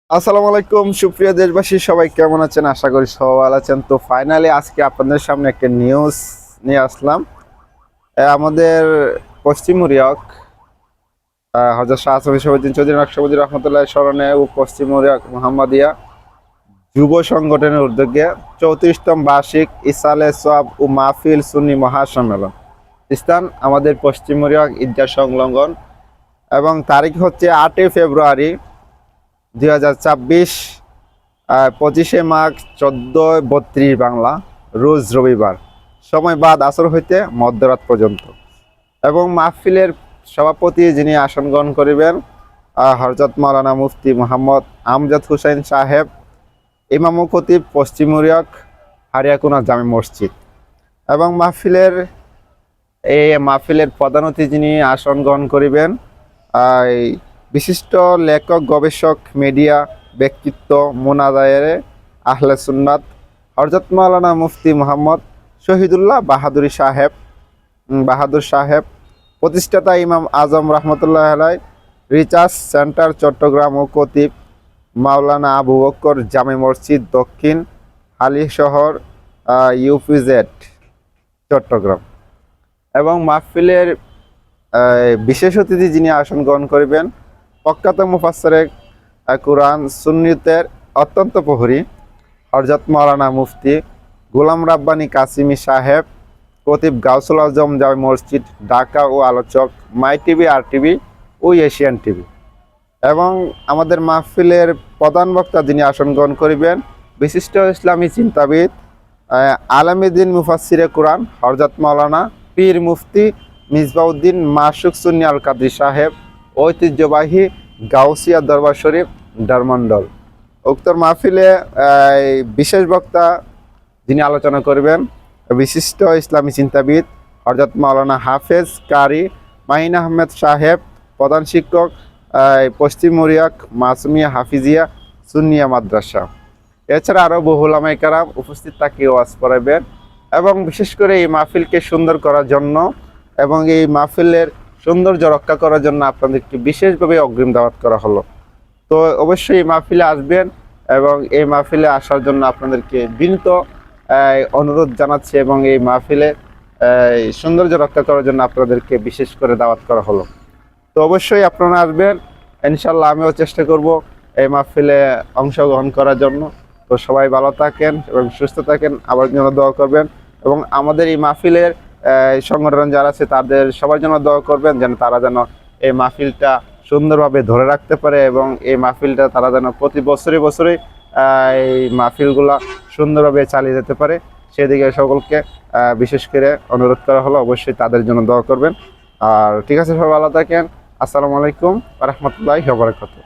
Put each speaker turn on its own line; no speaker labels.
আসসালামু আলাইকুম সুপ্রিয় দেশবাসী, সবাই কেমন আছেন? আশা করি সবাই ভালো আছেন। তো ফাইনালি আজকে আপনাদের সামনে একটা নিউজ নিয়ে আসলাম। আমাদের পশ্চিম উরিয়ক হযরত শাহ আসমানী শহীদুদ্দিন চৌধুরী নকশবন্দি রহমতুল্লাহ স্মরণে ও পশ্চিম উরিয়ক মুহাম্মাদিয়া যুব সংগঠনের উদ্যোগে 34তম বার্ষিক ইসালে সোয়াব ও মাহফিল সুন্নি মহাসম্মেলন, স্থান আমাদের পশ্চিম উরিয়ক ঈদগাহ সংলগ্ন, এবং তারিখ হচ্ছে 8 ফেব্রুয়ারি 2024, 25 মাঘ 14:32 বাংলা, রোজ রবিবার, সময় বাদ আসর হইতে মধ্যরাত পর্যন্ত। এবং মাহফিলের সভাপতি যিনি আসন গ্রহণ করিবেন হযরত মাওলানা মুফতি মোহাম্মদ আমজাদ হুসাইন সাহেব, ইমাম ও খতিব পশ্চিম উরিয়ক হারিয়াকুনা জামে মসজিদ। এবং মাহফিলের প্রধান অতিথি যিনি আসন গ্রহণ করিবেন বিশিষ্ট লেখক, গবেষক, মিডিয়া ব্যক্তিত্ব, মুনাজায়ের আহলে সুন্নাত হযরত মাওলানা মুফতি মোহাম্মদ শহীদুল্লাহ বাহাদুর সাহেব, প্রতিষ্ঠাতা ইমাম আজম রহমতুল্লাহ আলাই, রিসার্চ সেন্টার চট্টগ্রাম ও খতিব মাওলানা আবু বকর জামে মসজিদ দক্ষিণ হালিশহর ইউপিজেড চট্টগ্রাম। এবং মাহফিলের বিশেষ অতিথি যিনি আসন গ্রহণ করিবেন প্রখ্যাত মুফাসসিরে কুরআন সুন্নিতের অত্যন্ত প্রহরী হযরত মাওলানা মুফতি গোলাম রাব্বানী কাসিমি সাহেব, খতিব গাউসুল আজম জামে মসজিদ ঢাকা ও আলোচক মাই টিভি, আর টিভি ও এশিয়ান টিভি। এবং আমাদের মাহফিলের প্রধান বক্তা যিনি আসন গ্রহণ করিবেন বিশিষ্ট ইসলামী চিন্তাবিদ আলমীদ্দিন মুফাসসিরে কুরআন হযরত মাওলানা পীর মুফতি মিসবাউদ্দিন মাসুক সুন্নি আল কাদরি সাহেব, ঐতিহ্যবাহী গাউসিয়া দরবার শরীফ ডারমন্ডল। উক্ত মাহফিলে বিশেষ বক্তা যিনি আলোচনা করবেন বিশিষ্ট ইসলামী চিন্তাবিদ হযরত মাওলানা হাফেজ কারি মাহিন আহমেদ সাহেব, প্রধান শিক্ষক পশ্চিম উরিয়ক মাসুমিয়া হাফিজিয়া সুন্নিয়া মাদ্রাসা। এছাড়া আরও বহু উলামায়ে কেরাম উপস্থিত থাকি ওয়াজ করাবেন। এবং বিশেষ করে এই মাহফিলকে সুন্দর করার জন্য এবং এই মাহফিলের সৌন্দর্য রক্ষা করার জন্য আপনাদেরকে বিশেষভাবে অগ্রিম দাওয়াত করা হলো। তো অবশ্যই এই মাহফিলে আসবেন এবং এই মাহফিলে আসার জন্য আপনাদেরকে বিনীত অনুরোধ জানাচ্ছি, এবং এই মাহফিলে সৌন্দর্য রক্ষা করার জন্য আপনাদেরকে বিশেষ করে দাওয়াত করা হলো। তো অবশ্যই আপনারা আসবেন, ইনশাল্লাহ আমিও চেষ্টা করব এই মাহফিলে অংশগ্রহণ করার জন্য। তো সবাই ভালো থাকেন এবং সুস্থ থাকেন, আবার জন্য দোয়া করবেন। এবং আমাদের এই মাহফিলের সংগঠন যারা আছে তাদের সবার জন্য দোয়া করবেন, যেন তারা যেন এই মাহফিলটা সুন্দরভাবে ধরে রাখতে পারে, এবং এই মাহফিলটা তারা যেন প্রতি বছরে এই মাহফিলগুলা সুন্দরভাবে চালিয়ে যেতে পারে, সেদিকে সকলকে বিশেষ করে অনুরোধ করা হলো। অবশ্যই তাদের জন্য দোয়া করবেন। আর ঠিক আছে, সবাই ভালো থাকেন। আসসালামু আলাইকুম ওয়া রাহমাতুল্লাহি ওয়া বারাকাতুহু।